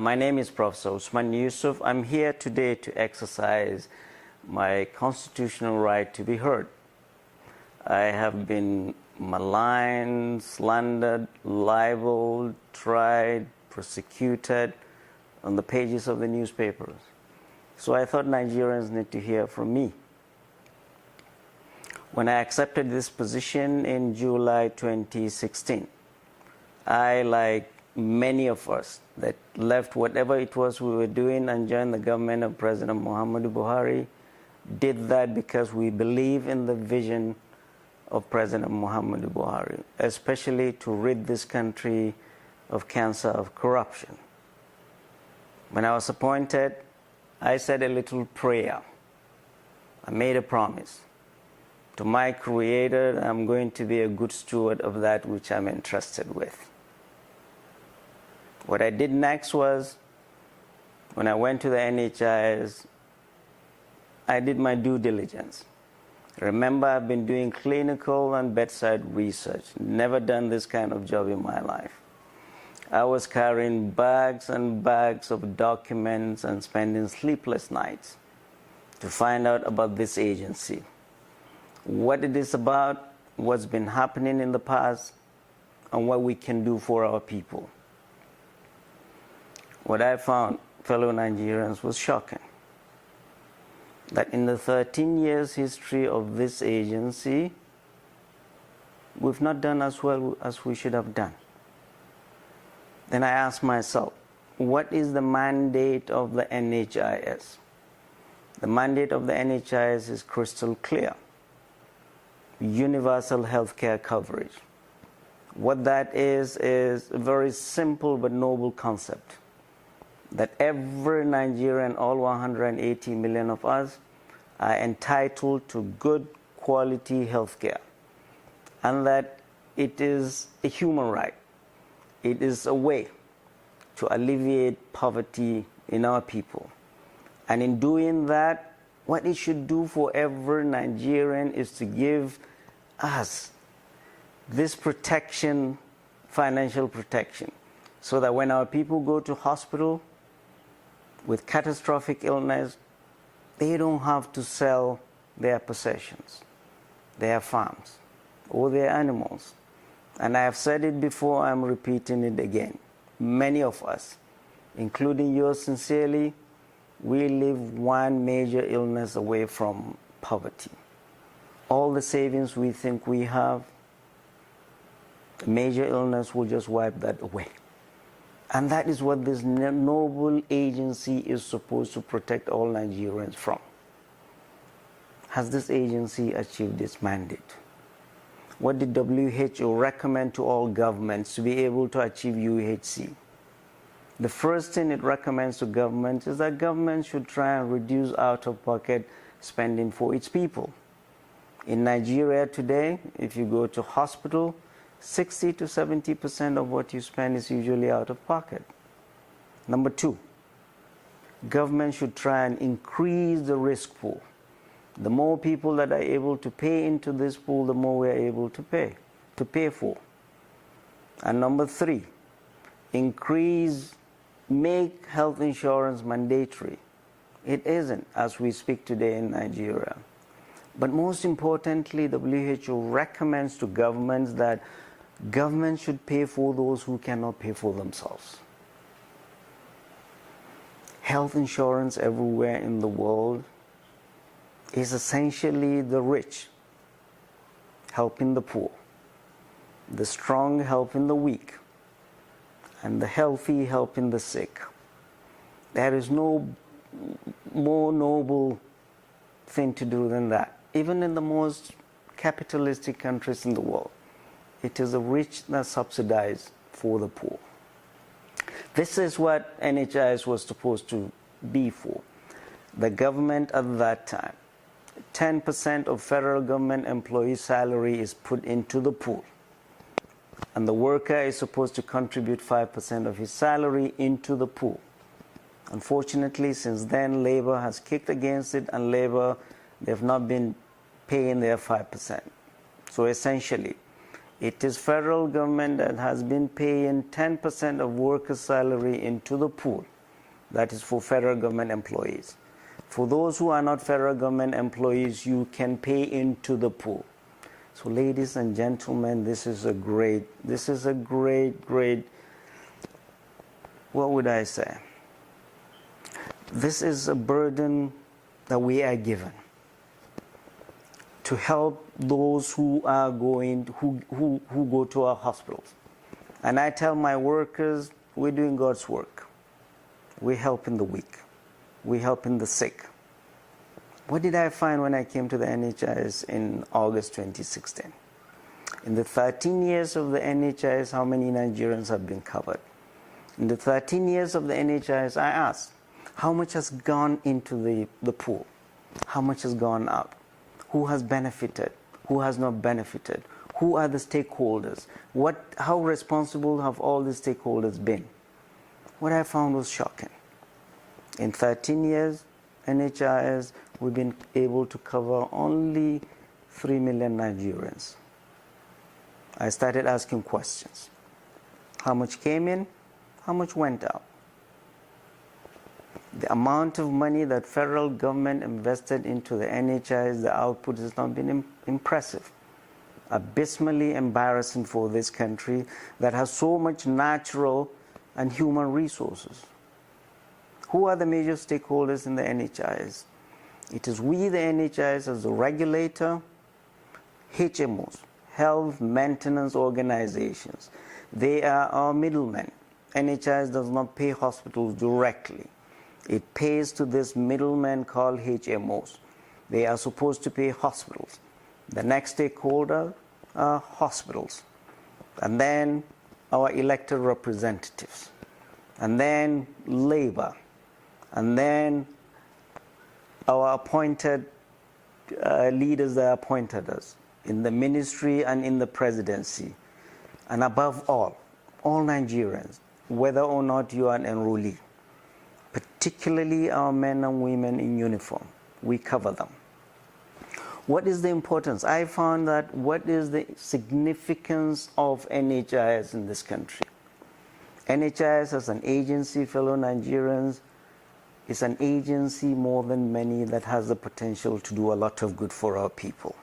My name is Professor Usman Yusuf. I'm here today to exercise my constitutional right to be heard. I have been maligned, slandered, libeled, tried, prosecuted on the pages of the newspapers. So I thought Nigerians need to hear from me. When I accepted this position in July 2016, I, like many of us that left whatever it was we were doing and joined the government of President Muhammadu Buhari, did that because we believe in the vision of President Muhammadu Buhari, especially to rid this country of cancer of corruption. When I was appointed, I said a little prayer. I made a promise to my Creator. I'm going to be a good steward of that which I'm entrusted with. What I did next was, when I went to the NHIS, I did my due diligence. Remember, I've been doing clinical and bedside research. Never done this kind of job in my life. I was carrying bags and bags of documents and spending sleepless nights to find out about this agency, what it is about, what's been happening in the past, and what we can do for our people. What I found, fellow Nigerians, was shocking. That in the 13 years history of this agency, we've not done as well as we should have done. Then I asked myself, what is the mandate of the NHIS? The mandate of the NHIS is crystal clear. Universal healthcare coverage. What that is a very simple but noble concept. That every Nigerian, all 180 million of us, are entitled to good quality health care, and that it is a human right. It is a way to alleviate poverty in our people. And in doing that, what it should do for every Nigerian is to give us this protection, financial protection, so that when our people go to hospital with catastrophic illness, they don't have to sell their possessions, their farms, or their animals. And I have said it before, I'm repeating it again. Many of us, including yours sincerely, we live one major illness away from poverty. All the savings we think we have, a major illness will just wipe that away. And that is what this noble agency is supposed to protect all Nigerians from. Has this agency achieved its mandate? What did WHO recommend to all governments to be able to achieve UHC? The first thing it recommends to governments is that governments should try and reduce out-of-pocket spending for its people. In Nigeria today, if you go to hospital, 60 to 70% of what you spend is usually out of pocket. Number two, government should try and increase the risk pool. The more people that are able to pay into this pool, the more we are able to pay for. And number three, make health insurance mandatory. It isn't, as we speak today in Nigeria. But most importantly, WHO recommends to governments that governments should pay for those who cannot pay for themselves. Health insurance everywhere in the world is essentially the rich helping the poor, the strong helping the weak, and the healthy helping the sick. There is no more noble thing to do than that. Even in the most capitalistic countries in the world, it is the rich that subsidize for the poor. This is what NHIS was supposed to be for. The government at that time, 10% of federal government employee salary is put into the pool. And the worker is supposed to contribute 5% of his salary into the pool. Unfortunately, since then, labor has kicked against it, and labor, they've not been paying their 5%. So essentially, it is federal government that has been paying 10% of workers' salary into the pool. That is for federal government employees. For those who are not federal government employees, you can pay into the pool. So ladies and gentlemen, this is a great, what would I say? This is a burden that we are given to help those who are going, who go to our hospitals. And I tell my workers, we're doing God's work. We're helping the weak. We're helping the sick. What did I find when I came to the NHIS in August 2016? In the 13 years of the NHIS, how many Nigerians have been covered? In the 13 years of the NHIS, I asked, how much has gone into the pool? How much has gone out? Who has benefited? Who has not benefited? Who are the stakeholders? How responsible have all the stakeholders been? What I found was shocking. In 13 years, NHIS, we've been able to cover only 3 million Nigerians. I started asking questions. How much came in? How much went out? The amount of money that federal government invested into the NHIS, the output has not been impressive. Abysmally embarrassing for this country that has so much natural and human resources. Who are the major stakeholders in the NHIS? It is we, the NHIS, as the regulator, Hmos, health maintenance organizations. They are our middlemen. NHIS does not pay hospitals directly. It pays to this middleman called Hmos. They are supposed to pay hospitals. The next stakeholder are hospitals. And then our elected representatives. And then labor. And then our appointed leaders that appointed us in the ministry and in the presidency. And above all Nigerians, whether or not you are an enrollee, particularly our men and women in uniform, we cover them. What is the importance? I found that what is the significance of NHIS in this country? NHIS as an agency, fellow Nigerians, is an agency more than many that has the potential to do a lot of good for our people.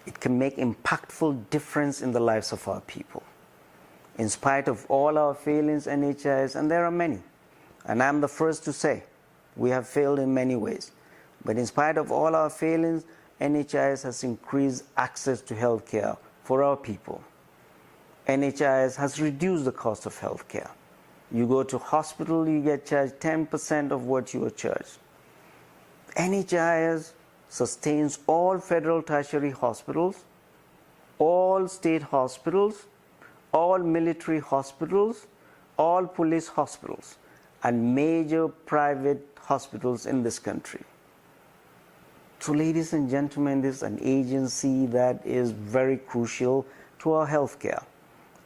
It can make impactful difference in the lives of our people. In spite of all our failings, NHIS, and there are many, and I'm the first to say we have failed in many ways, but in spite of all our failings, NHIS has increased access to health care for our people. NHIS has reduced the cost of health care. You go to hospital, you get charged 10% of what you are charged. NHIS sustains all federal tertiary hospitals, all state hospitals, all military hospitals, all police hospitals, and major private hospitals in this country. So ladies and gentlemen, this is an agency that is very crucial to our healthcare,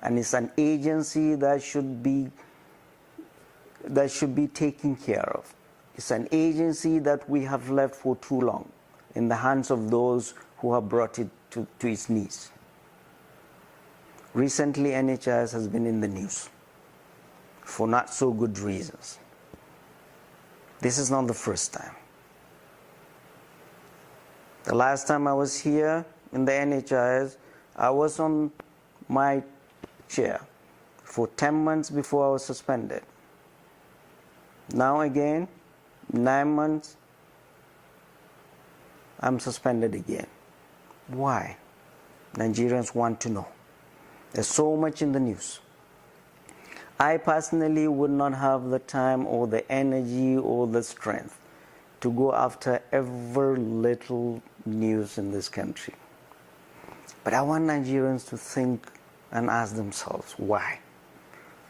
and it's an agency that should be taken care of. It's an agency that we have left for too long in the hands of those who have brought it to its knees. Recently, NHIS has been in the news for not so good reasons. This is not the first time. The last time I was here in the NHIS, I was on my chair for 10 months before I was suspended. Now again, 9 months, I'm suspended again. Why? Nigerians want to know. There's so much in the news. I personally would not have the time or the energy or the strength to go after every little news in this country. But I want Nigerians to think and ask themselves, why?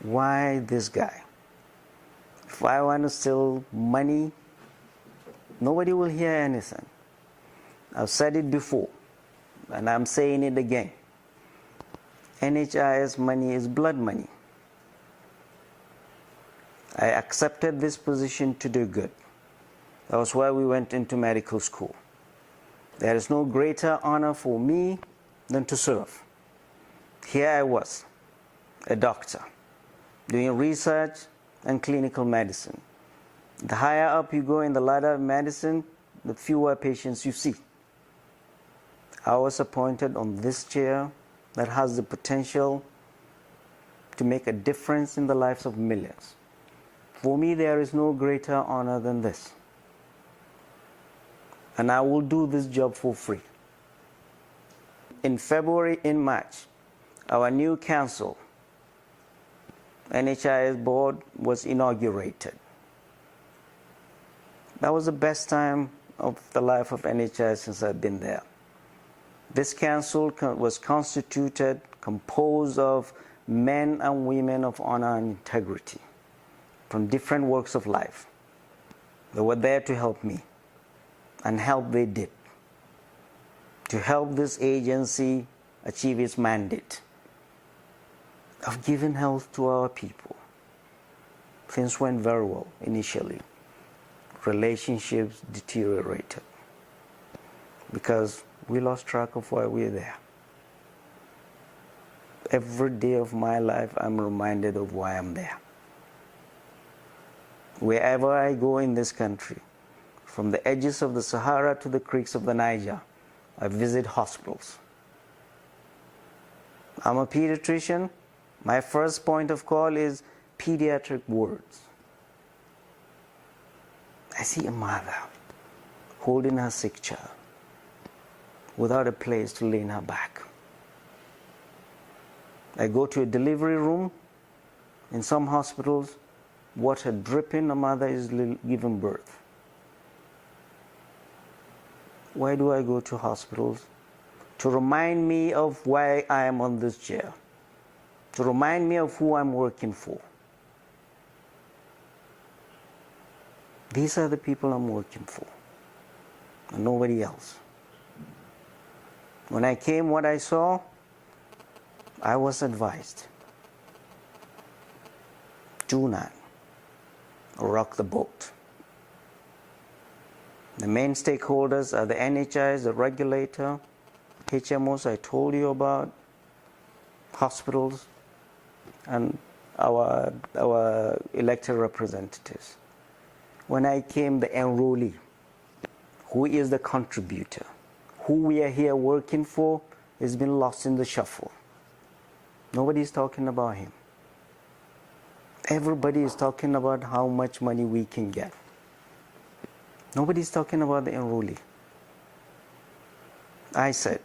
Why this guy? If I want to steal money, nobody will hear anything. I've said it before, and I'm saying it again. NHIS money is blood money. I accepted this position to do good. That was why we went into medical school. There is no greater honor for me than to serve. Here I was, a doctor, doing research and clinical medicine. The higher up you go in the ladder of medicine, the fewer patients you see. I was appointed on this chair that has the potential to make a difference in the lives of millions. For me, there is no greater honor than this. And I will do this job for free. In February, in March, our new council, NHIS board, was inaugurated. That was the best time of the life of NHIS since I've been there. This council was constituted, composed of men and women of honor and integrity from different walks of life. They were there to help me, and help they did, to help this agency achieve its mandate of giving health to our people. Things went very well initially. Relationships deteriorated because we lost track of why we're there. Every day of my life, I'm reminded of why I'm there. Wherever I go in this country, from the edges of the Sahara to the creeks of the Niger, I visit hospitals. I'm a pediatrician. My first point of call is pediatric wards. I see a mother holding her sick child without a place to lay her back. I go to a delivery room. In some hospitals, water dripping, a mother is giving birth. Why do I go to hospitals? To remind me of why I am on this chair. To remind me of who I'm working for. These are the people I'm working for, and nobody else. When I came, what I saw, I was advised, do not rock the boat. The main stakeholders are the NHIS, the regulator, Hmos I told you about, hospitals, and our elected representatives. When I came, the enrollee, who is the contributor, who we are here working for, has been lost in the shuffle. Nobody's talking about him. Everybody is talking about how much money we can get. Nobody's talking about the enrollee. I said,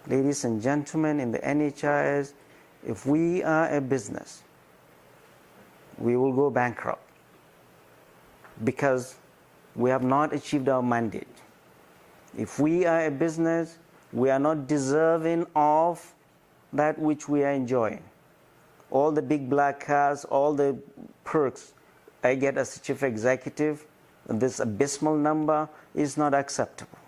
ladies and gentlemen in the NHIS, if we are a business, we will go bankrupt because we have not achieved our mandate. If we are a business, we are not deserving of that which we are enjoying. All the big black cars, all the perks I get as a chief executive, this abysmal number is not acceptable.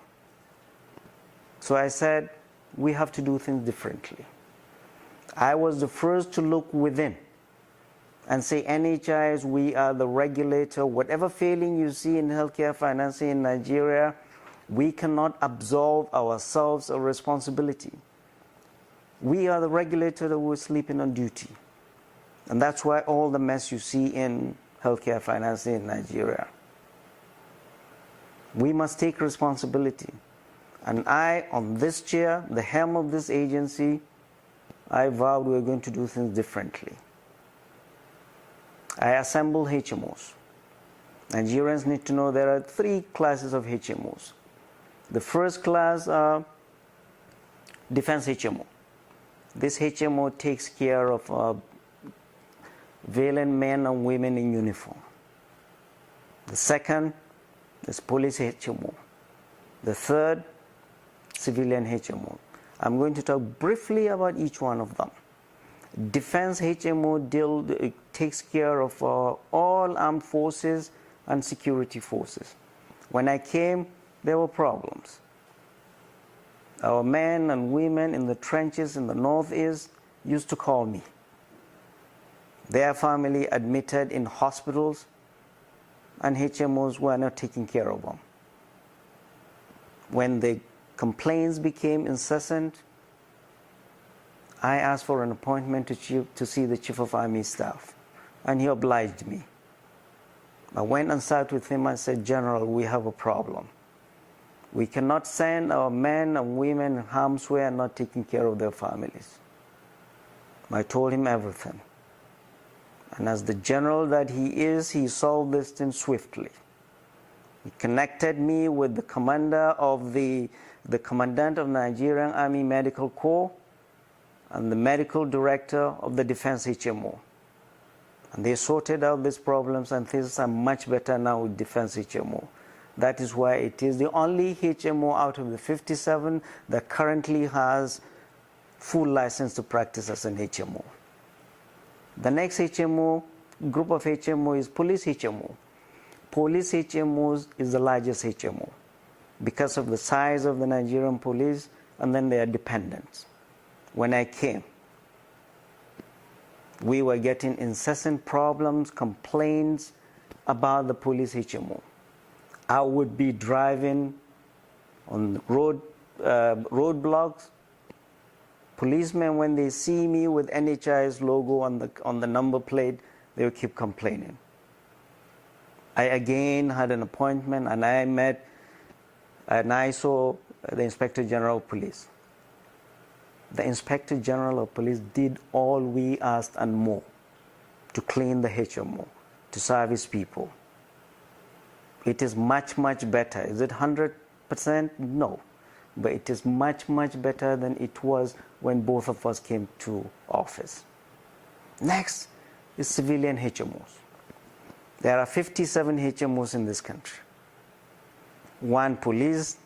So I said, we have to do things differently. I was the first to look within and say, NHIS, we are the regulator. Whatever failing you see in healthcare financing in Nigeria, we cannot absolve ourselves of responsibility. We are the regulator that was sleeping on duty. And that's why all the mess you see in healthcare financing in Nigeria. We must take responsibility. And I, on this chair, the helm of this agency, I vowed we were going to do things differently. I assembled Hmos. Nigerians need to know there are 3 classes of Hmos. The first class are defense Hmo. This Hmo takes care of valiant men and women in uniform. The second is police Hmo. The third, civilian Hmo. I'm going to talk briefly about each one of them. Defense Hmo takes care of all armed forces and security forces. When I came, there were problems. Our men and women in the trenches in the northeast used to call me. Their family admitted in hospitals, and Hmos were not taking care of them. When the complaints became incessant, I asked for an appointment to see the Chief of Army Staff. and he obliged me. I went and sat with him and said, General, we have a problem. We cannot send our men and women in harm's way and not taking care of their families. I told him everything. And as the general that he is, he solved this thing swiftly. He connected me with the commander of the commandant of Nigerian Army Medical Corps and the medical director of the Defense Hmo. And they sorted out these problems, and things are much better now with Defense Hmo. That is why it is the only HMO out of the 57 that currently has full license to practice as an HMO. The next HMO, group of HMO, is Police HMO. Police HMOs is the largest HMO because of the size of the Nigerian police, and then their dependents. When I came, we were getting incessant problems, complaints about the police HMO. I would be driving on roadblocks. Policemen, when they see me with NHIS logo on the number plate, they will keep complaining. I again had an appointment, and I met and I saw the Inspector General of Police. The Inspector General of Police did all we asked and more to clean the HMO, to service people. It is much, much better. Is it 100%? No. But it is much, much better than it was when both of us came to office. Next is civilian HMOs. There are 57 HMOs in this country. 1 police,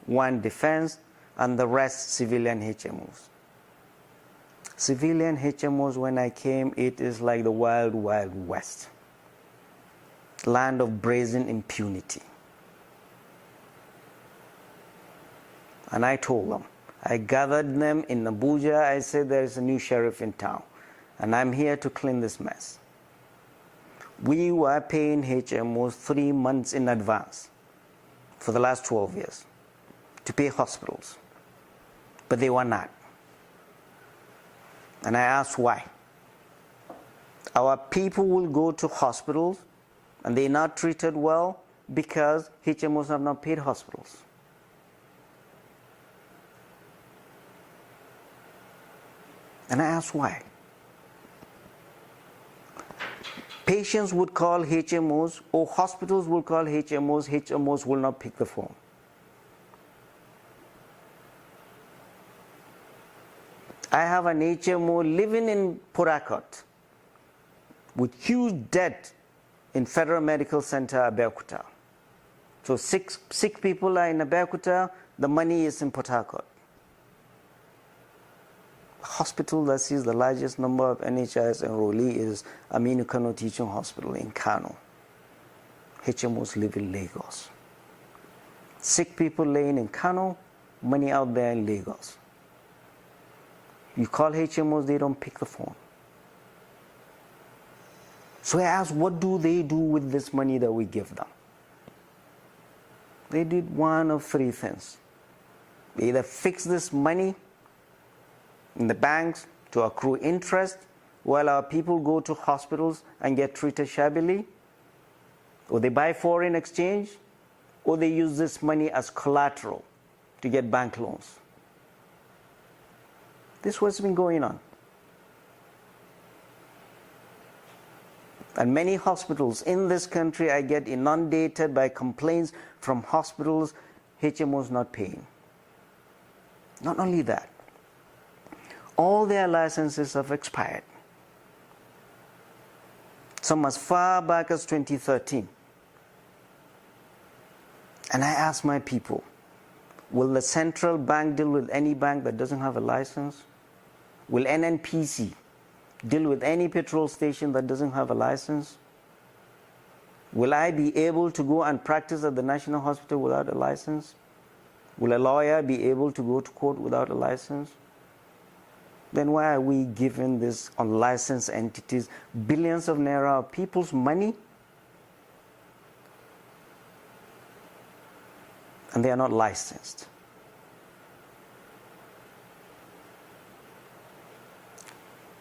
1 defense, and the rest civilian HMOs. Civilian HMOs, when I came, it is like the wild, wild west. Land of brazen impunity. And I told them, I gathered them in Abuja. I said, there is a new sheriff in town, and I'm here to clean this mess. We were paying HMOs 3 months in advance for the last 12 years to pay hospitals, but they were not. And I asked why. Our people will go to hospitals and they're not treated well because HMOs have not paid hospitals. And I asked why. Patients would call HMOs, or hospitals will call HMOs, HMOs will not pick the phone. I have an HMO living in Port Harcourt with huge debt in Federal Medical Center, Abeokuta. So sick people are in Abeokuta, the money is in Port Harcourt. Hospital that sees the largest number of NHIS enrollee is Aminu Kano Teaching Hospital in Kano. HMOs live in Lagos. Sick people laying in Kano, money out there in Lagos. You call HMOs, they don't pick the phone. So I asked, what do they do with this money that we give them? They did one of 3 things. They either fix this money in the banks to accrue interest while our people go to hospitals and get treated shabbily, or they buy foreign exchange, or they use this money as collateral to get bank loans. This is what's been going on. And many hospitals in this country, I get inundated by complaints from hospitals, HMOs not paying. Not only that, all their licenses have expired. Some as far back as 2013. And I asked my people, will the central bank deal with any bank that doesn't have a license? Will NNPC deal with any petrol station that doesn't have a license? Will I be able to go and practice at the National Hospital without a license? Will a lawyer be able to go to court without a license? Then why are we giving these unlicensed entities billions of naira of people's money? And they are not licensed.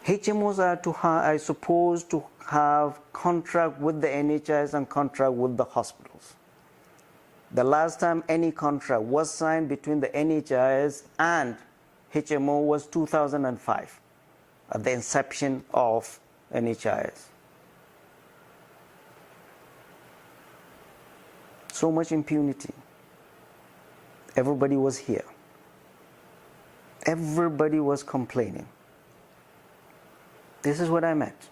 HMOs are supposed to have contract with the NHIS and contract with the hospitals. The last time any contract was signed between the NHIS and HMO was 2005, at the inception of NHIS. So much impunity. Everybody was here. Everybody was complaining. This is what I meant.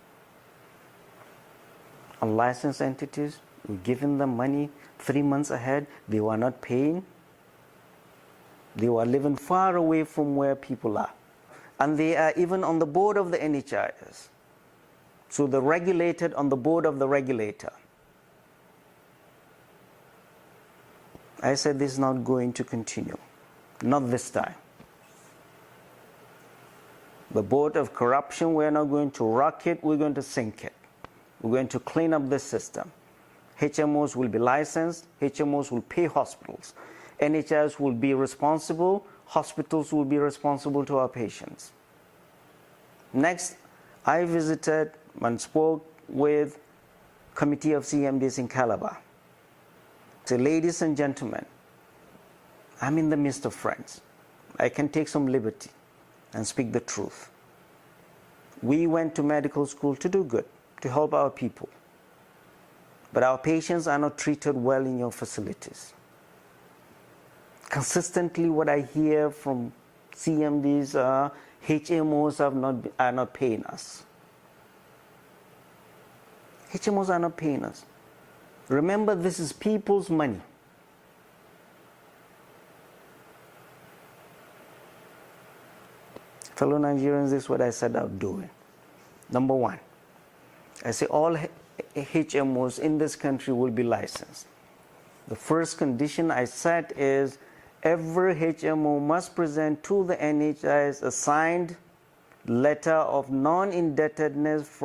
Unlicensed entities, we're giving them money 3 months ahead, they were not paying. They were living far away from where people are. And they are even on the board of the NHIS. So they're regulated on the board of the regulator. I said this is not going to continue. Not this time. The board of corruption, we're not going to rock it, we're going to sink it. We're going to clean up the system. HMOs will be licensed, HMOs will pay hospitals. NHIS will be responsible, hospitals will be responsible to our patients. Next, I visited and spoke with Committee of CMDs in Calabar. So, ladies and gentlemen, I'm in the midst of friends. I can take some liberty and speak the truth. We went to medical school to do good, to help our people. But our patients are not treated well in your facilities. Consistently, what I hear from CMDs are HMOs are not paying us. HMOs are not paying us. Remember, this is people's money. Fellow Nigerians, this is what I said I'd do. Number one, I say all HMOs in this country will be licensed. The first condition I set is every HMO must present to the NHIS a signed letter of non-indebtedness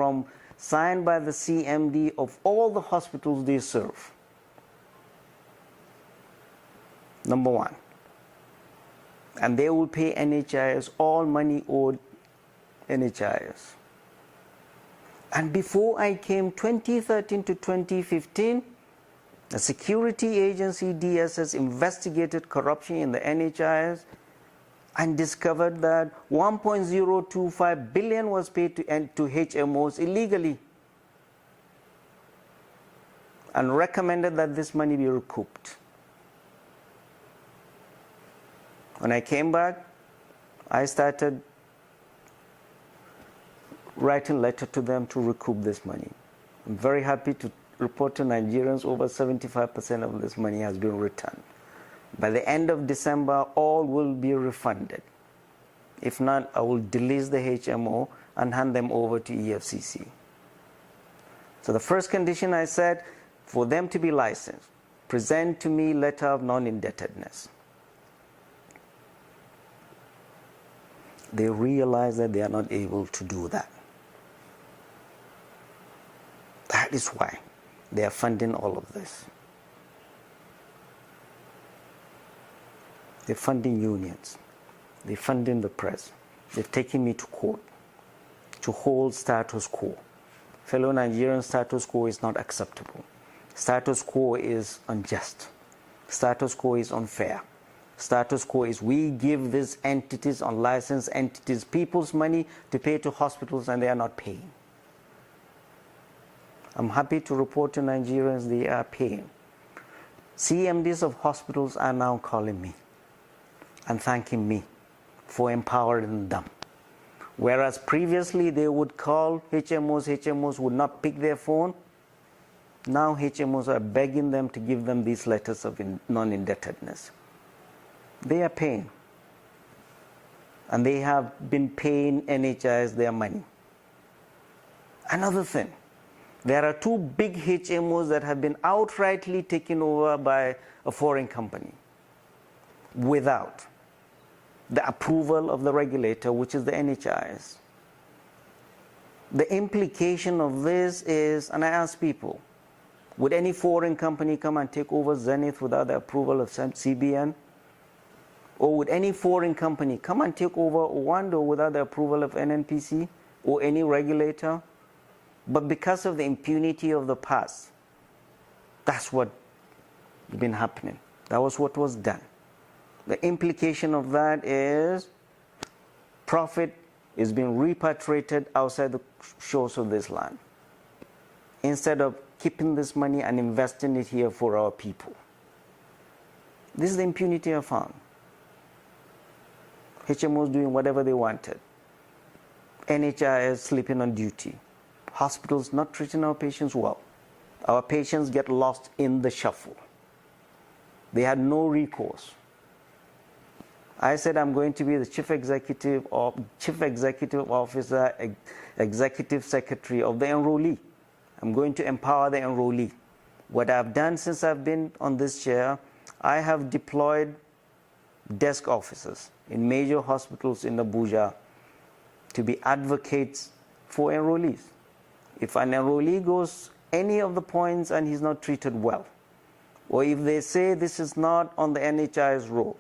signed by the CMD of all the hospitals they serve. Number one. And they will pay NHIS all money owed NHIS. And before I came 2013 to 2015, the security agency DSS investigated corruption in the NHIS and discovered that 1.025 billion was paid to HMOs illegally, and recommended that this money be recouped. When I came back, I started writing letter to them to recoup this money. I'm very happy to report to Nigerians over 75% of this money has been returned. By the end of December, all will be refunded. If not, I will delist the HMO and hand them over to EFCC. So the first condition I said, for them to be licensed, present to me letter of non-indebtedness. They realize that they are not able to do that. That is why they are funding all of this. They're funding unions. They're funding the press. They've taken me to court to hold status quo. Fellow Nigerian, status quo is not acceptable. Status quo is unjust. Status quo is unfair. Status quo is we give these entities, unlicensed entities, people's money to pay to hospitals and they are not paying. I'm happy to report to Nigerians they are paying. CMDs of hospitals are now calling me and thanking me for empowering them. Whereas previously they would call HMOs would not pick their phone. Now HMOs are begging them to give them these letters of non-indebtedness. They are paying. And they have been paying NHIS their money. Another thing, there are two big HMOs that have been outrightly taken over by a foreign company without the approval of the regulator, which is the NHIS. The implication of this is, and I ask people, would any foreign company come and take over Zenith without the approval of CBN? Or would any foreign company come and take over Owando without the approval of NNPC? or any regulator, but because of the impunity of the past, that's what's been happening. That was what was done. The implication of that is profit is being repatriated outside the shores of this land, instead of keeping this money and investing it here for our people. This is the impunity I found. HMOs doing whatever they wanted. NHIS sleeping on duty. Hospitals not treating our patients well. Our patients get lost in the shuffle. They had no recourse. I said I'm going to be the Chief Executive Officer, Executive Secretary of the enrollee. I'm going to empower the enrollee. What I've done since I've been on this chair, I have deployed desk officers in major hospitals in Abuja to be advocates for enrollees. If an enrollee goes any of the points and he's not treated well, or if they say this is not on the NHIS roll,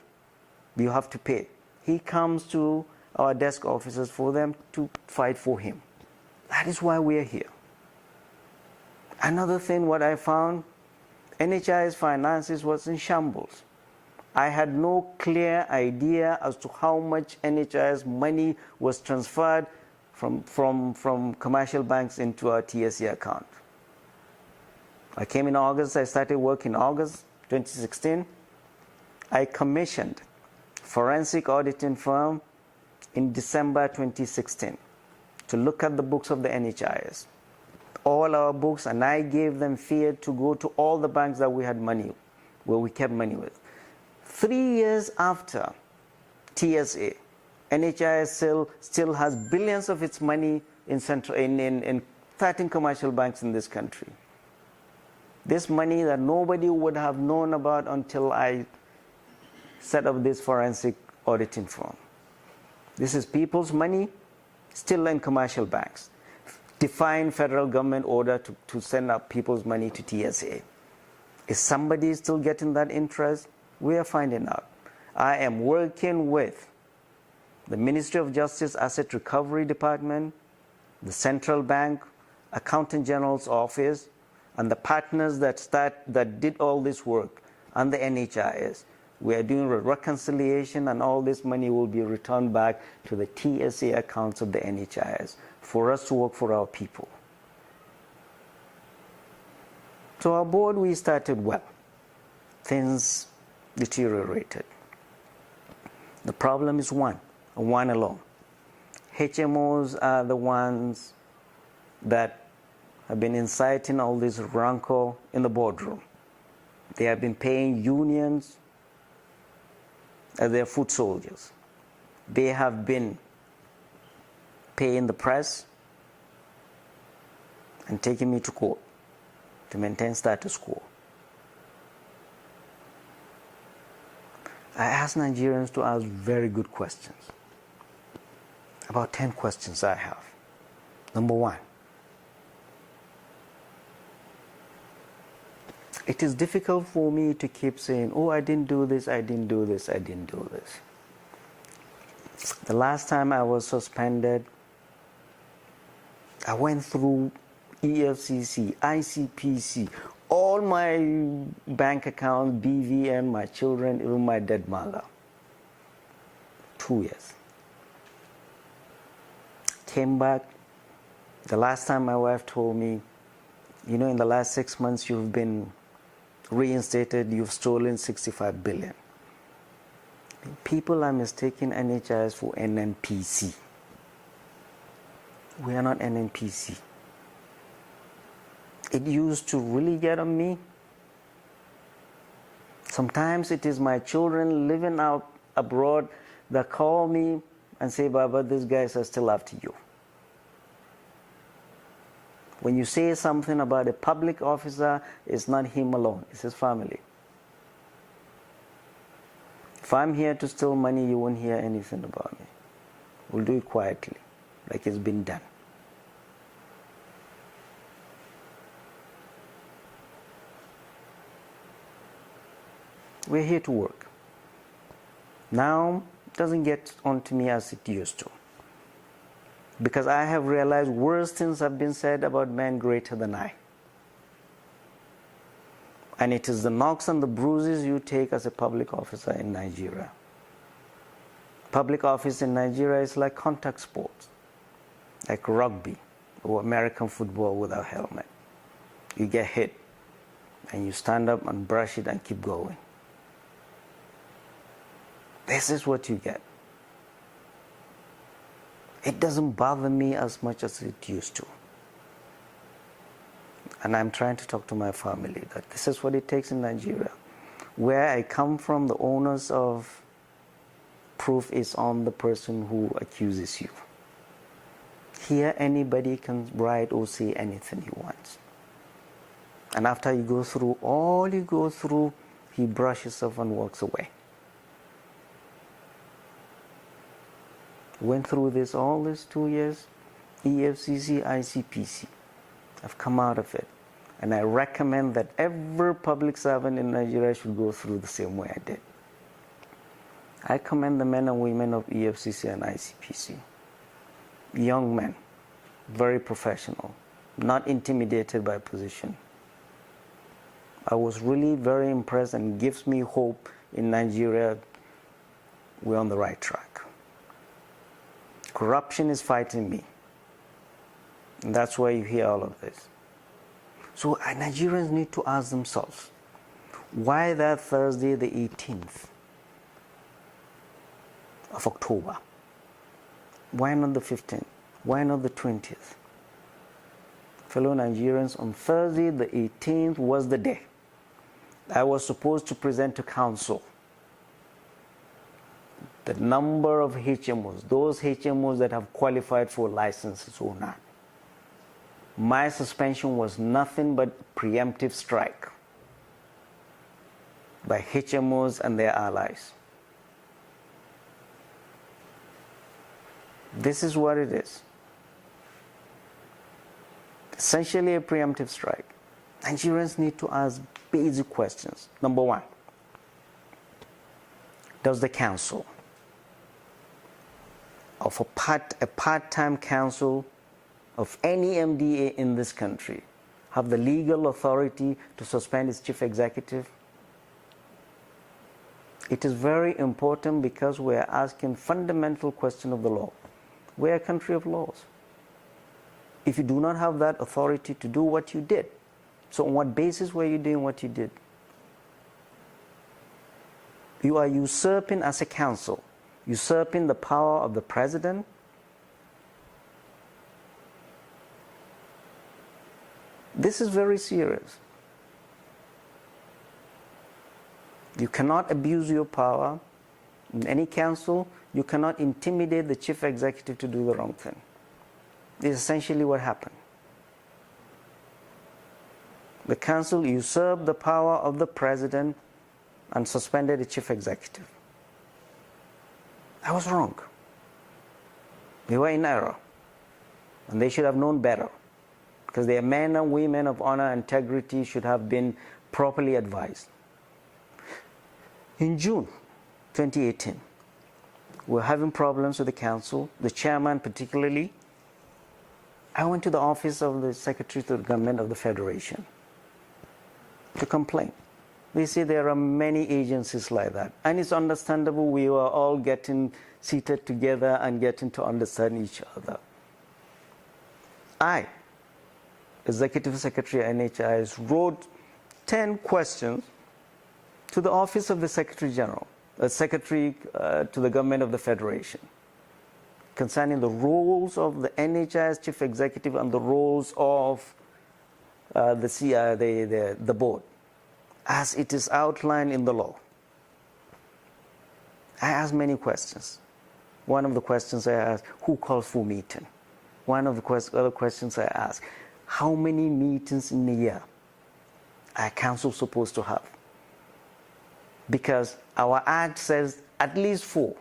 you have to pay, he comes to our desk officers for them to fight for him. That is why we are here. Another thing, what I found, NHIS finances was in shambles. I had no clear idea as to how much NHIS money was transferred from commercial banks into our TSE account. I came in August, I started work in August 2016. I commissioned forensic auditing firm in December 2016 to look at the books of the NHIS. All our books, and I gave them fiat to go to all the banks that we had money, where we kept money with. 3 years after TSA, NHIS still has billions of its money in 13 commercial banks in this country. This money that nobody would have known about until I set up this forensic auditing firm. This is people's money still in commercial banks. Define federal government order to send up people's money to TSA. Is somebody still getting that interest? We are finding out. I am working with the Ministry of Justice Asset Recovery Department, the Central Bank, Accountant General's Office, and the partners that did all this work, and the NHIS. We are doing a reconciliation, and all this money will be returned back to the TSA accounts of the NHIS for us to work for our people. So our board, we started well. Things deteriorated. The problem is one alone. HMOs are the ones that have been inciting all this rancor in the boardroom. They have been paying unions as their foot soldiers. They have been paying the press and taking me to court to maintain status quo. I ask Nigerians to ask very good questions. About 10 questions I have. Number one, it is difficult for me to keep saying, oh, I didn't do this, I didn't do this, I didn't do this. The last time I was suspended, I went through EFCC, ICPC, all my bank accounts, BVN, my children, even my dead mother. 2 years. Came back. The last time my wife told me, you know, in the last 6 months you've been reinstated, you've stolen 65 billion. People are mistaking NHIS for NNPC. We are not NNPC. It used to really get on me. Sometimes it is my children living out abroad that call me and say, Baba, these guys are still after you. When you say something about a public officer, it's not him alone, it's his family. If I'm here to steal money, you won't hear anything about me. We'll do it quietly, like it's been done. We're here to work. Now, it doesn't get onto me as it used to. Because I have realized worse things have been said about men greater than I. And it is the knocks and the bruises you take as a public officer in Nigeria. Public office in Nigeria is like contact sports, like rugby or American football without helmet. You get hit and you stand up and brush it and keep going. This is what you get. It doesn't bother me as much as it used to. And I'm trying to talk to my family that this is what it takes in Nigeria. Where I come from, the onus of proof is on the person who accuses you. Here, anybody can write or say anything he wants. And after you go through all you go through, he brushes off and walks away. Went through this all these 2 years, EFCC, ICPC. I've come out of it. And I recommend that every public servant in Nigeria should go through the same way I did. I commend the men and women of EFCC and ICPC. Young men, very professional, not intimidated by position. I was really very impressed and gives me hope in Nigeria we're on the right track. Corruption is fighting me. And that's why you hear all of this. So Nigerians need to ask themselves, why that Thursday the 18th of October? Why not the 15th? Why not the 20th? Fellow Nigerians, on Thursday the 18th was the day I was supposed to present to council the number of HMOs, those HMOs that have qualified for licenses or not. My suspension was nothing but preemptive strike by HMOs and their allies. This is what it is. Essentially a preemptive strike. Nigerians need to ask basic questions. Number one, does the council of a part-time council of any MDA in this country have the legal authority to suspend its chief executive? It is very important because we are asking fundamental question of the law. We are a country of laws. If you do not have that authority to do what you did, so on what basis were you doing what you did? You are usurping as a council, usurping the power of the president. This is very serious. You cannot abuse your power in any council. You cannot intimidate the chief executive to do the wrong thing. This is essentially what happened. The council usurped the power of the president and suspended the chief executive. That was wrong. They were in error. And they should have known better. Because they are men and women of honor and integrity, should have been properly advised. In June 2018, we were having problems with the council, the chairman particularly. I went to the office of the Secretary to the Government of the Federation to complain. They say there are many agencies like that. And it's understandable, we were all getting seated together and getting to understand each other. I, Executive Secretary of NHIS, wrote 10 questions to the office of the Secretary General, Secretary to the Government of the Federation, concerning the roles of the NHIS Chief Executive and the roles of the board, as it is outlined in the law. I asked many questions. One of the questions I asked, who calls for meeting? One of the other questions I asked, how many meetings in a year are council supposed to have? Because our act says at least 4,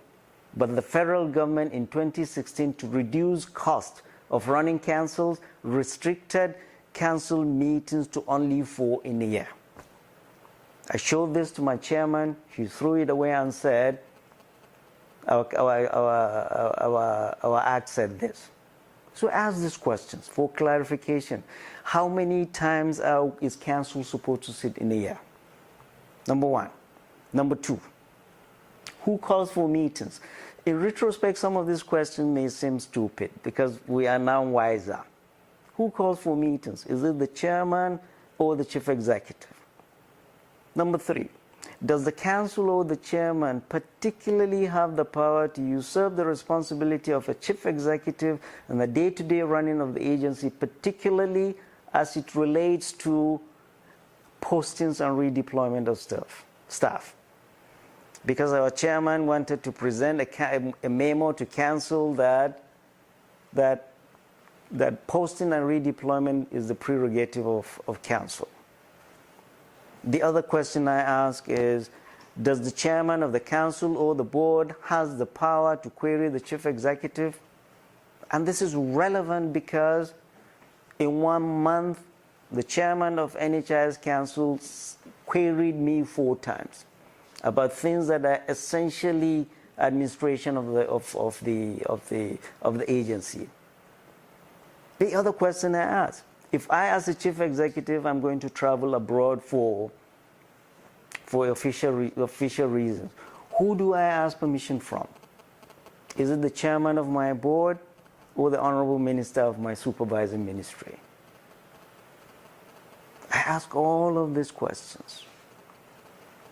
but the federal government in 2016, to reduce cost of running councils, restricted council meetings to only 4 in a year. I showed this to my chairman. He threw it away and said, our act said this. So ask these questions for clarification. How many times is council supposed to sit in a year? Number one. Number two, who calls for meetings? In retrospect, some of these questions may seem stupid because we are now wiser. Who calls for meetings? Is it the chairman or the chief executive? Number three, does the council or the chairman particularly have the power to usurp the responsibility of a chief executive and the day-to-day running of the agency, particularly as it relates to postings and redeployment of staff? Because our chairman wanted to present a memo to council that posting and redeployment is the prerogative of council. The other question I ask is, does the chairman of the council or the board has the power to query the chief executive? And this is relevant because in 1 month, the chairman of NHIS council queried me 4 times about things that are essentially administration of the agency. The other question I ask, if I, as a chief executive, I'm going to travel abroad for official reasons, who do I ask permission from? Is it the chairman of my board or the honorable minister of my supervising ministry? I ask all of these questions.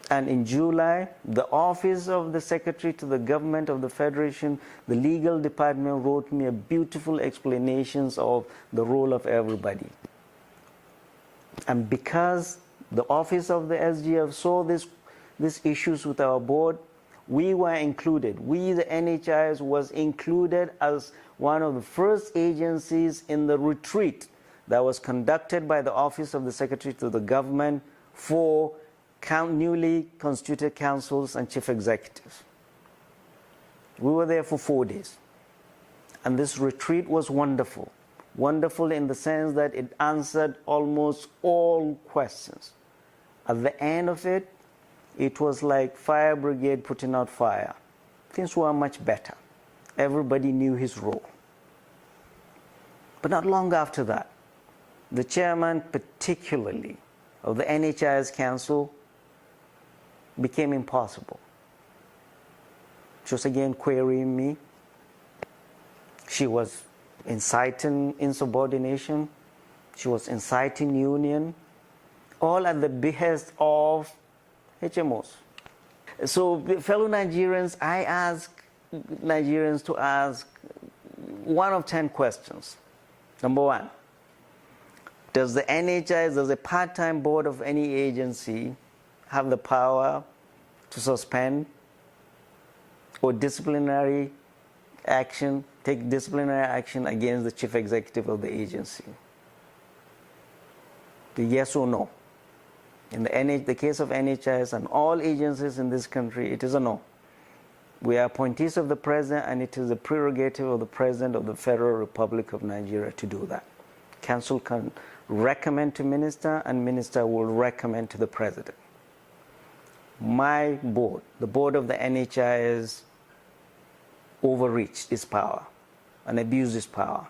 And in July, the office of the secretary to the government of the federation, the legal department wrote me a beautiful explanations of the role of everybody. And because the office of the SGF saw these issues with our board, we were included. We, the NHIS, was included as one of the first agencies in the retreat that was conducted by the office of the secretary to the government for newly constituted councils and chief executives. We were there for 4 days. And this retreat was wonderful. Wonderful in the sense that it answered almost all questions. At the end of it, it was like fire brigade putting out fire. Things were much better. Everybody knew his role. But not long after that, the chairman particularly of the NHIS council became impossible. She was again querying me. She was inciting insubordination. She was inciting union, all at the behest of Hmos. So, fellow Nigerians, I ask Nigerians to ask one of 10 questions. Number one, does the NHIS, does a part-time board of any agency have the power to suspend or disciplinary action, take disciplinary action against the chief executive of the agency? The yes or no. In the case of NHIS and all agencies in this country, it is a no. We are appointees of the president, and it is the prerogative of the president of the Federal Republic of Nigeria to do that. Council can recommend to minister, and minister will recommend to the president. My board, the board of the NHIS, overreached its power and abused its power,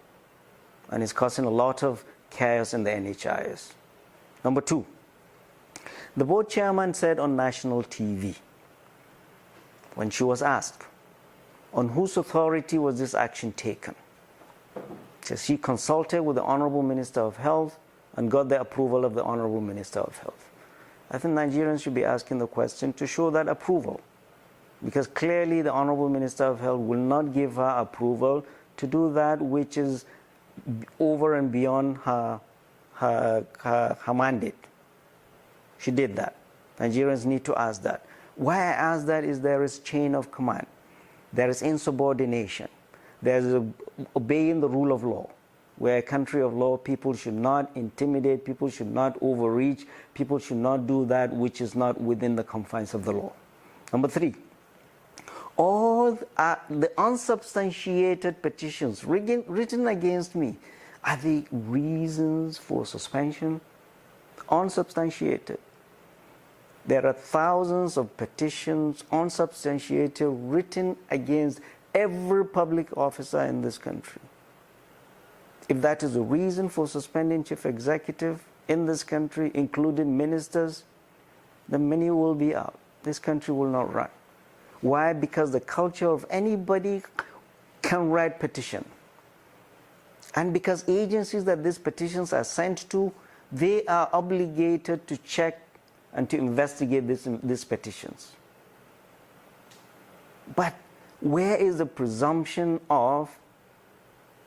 and is causing a lot of chaos in the NHIS. Number two, the board chairman said on national TV, when she was asked, on whose authority was this action taken? She consulted with the Honorable Minister of Health and got the approval of the Honorable Minister of Health. I think Nigerians should be asking the question to show that approval, because clearly the Honorable Minister of Health will not give her approval to do that which is over and beyond her mandate. She did that. Nigerians need to ask that. Why I ask that is there is chain of command. There is insubordination. There is obeying the rule of law. We're a country of law. People should not intimidate. People should not overreach. People should not do that which is not within the confines of the law. Number three, all the unsubstantiated petitions written against me, are they reasons for suspension? Unsubstantiated. There are thousands of petitions, unsubstantiated, written against every public officer in this country. If that is the reason for suspending chief executive in this country, including ministers, the menu will be out. This country will not run. Why? Because the culture of anybody can write petition. And because agencies that these petitions are sent to, they are obligated to check and to investigate these petitions. But where is the presumption of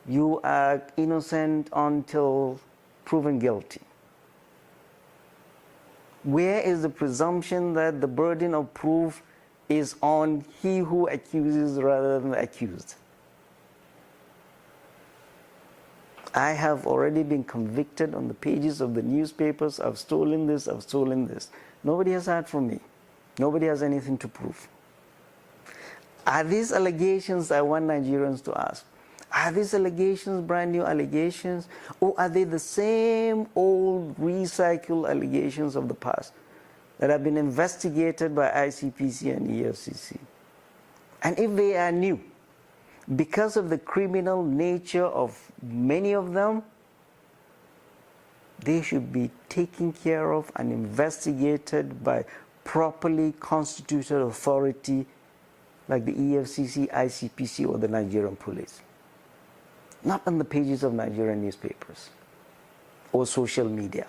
you are innocent until proven guilty? Where is the presumption that the burden of proof is on he who accuses rather than the accused? I have already been convicted on the pages of the newspapers. I've stolen this, I've stolen this. Nobody has heard from me. Nobody has anything to prove. Are these allegations, I want Nigerians to ask, are these allegations brand new allegations, or are they the same old recycled allegations of the past that have been investigated by ICPC and EFCC? And if they are new, because of the criminal nature of many of them, they should be taken care of and investigated by properly constituted authority like the EFCC, ICPC, or the Nigerian police. Not on the pages of Nigerian newspapers or social media,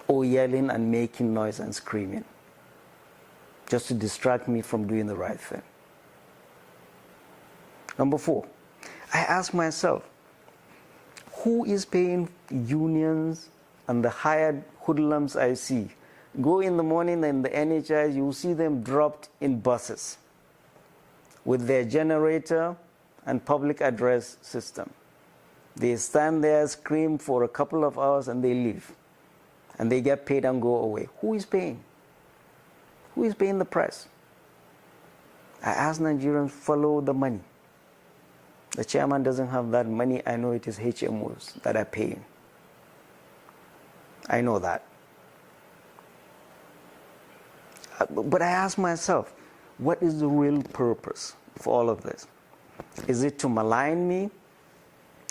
or yelling and making noise and screaming just to distract me from doing the right thing. Number 4, I ask myself, who is paying unions and the hired hoodlums I see? Go in the morning in the NHIS, you will see them dropped in buses with their generator and public address system. They stand there, scream for a couple of hours, and they leave. And they get paid and go away. Who is paying? Who is paying the price? I ask Nigerians, follow the money. The chairman doesn't have that money. I know it is Hmos that are paying. I know that. But I ask myself, what is the real purpose for all of this? Is it to malign me?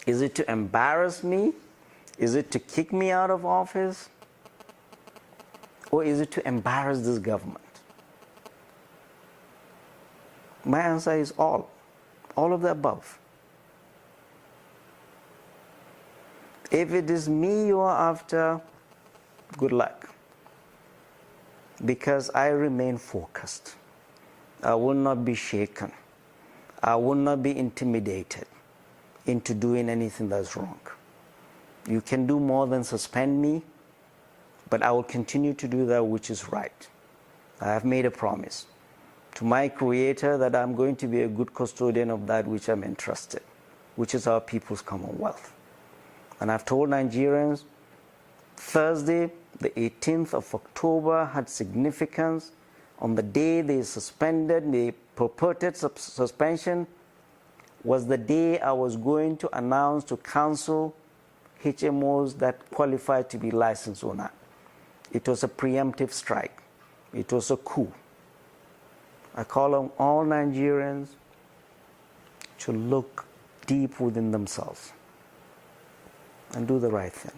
Is it to embarrass me? Is it to kick me out of office? Or is it to embarrass this government? My answer is all of the above. If it is me you are after, good luck. Because I remain focused. I will not be shaken. I will not be intimidated into doing anything that's wrong. You can do more than suspend me, but I will continue to do that which is right. I have made a promise to my Creator that I'm going to be a good custodian of that which I'm entrusted, which is our people's commonwealth. And I've told Nigerians, Thursday, the 18th of October had significance. On the day they suspended, the purported suspension was the day I was going to announce to council HMOs that qualified to be licensed or not. It was a preemptive strike. It was a coup. I call on all Nigerians to look deep within themselves and do the right thing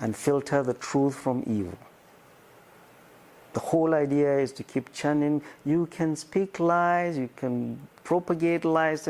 and filter the truth from evil. The whole idea is to keep churning. You can speak lies, you can propagate lies.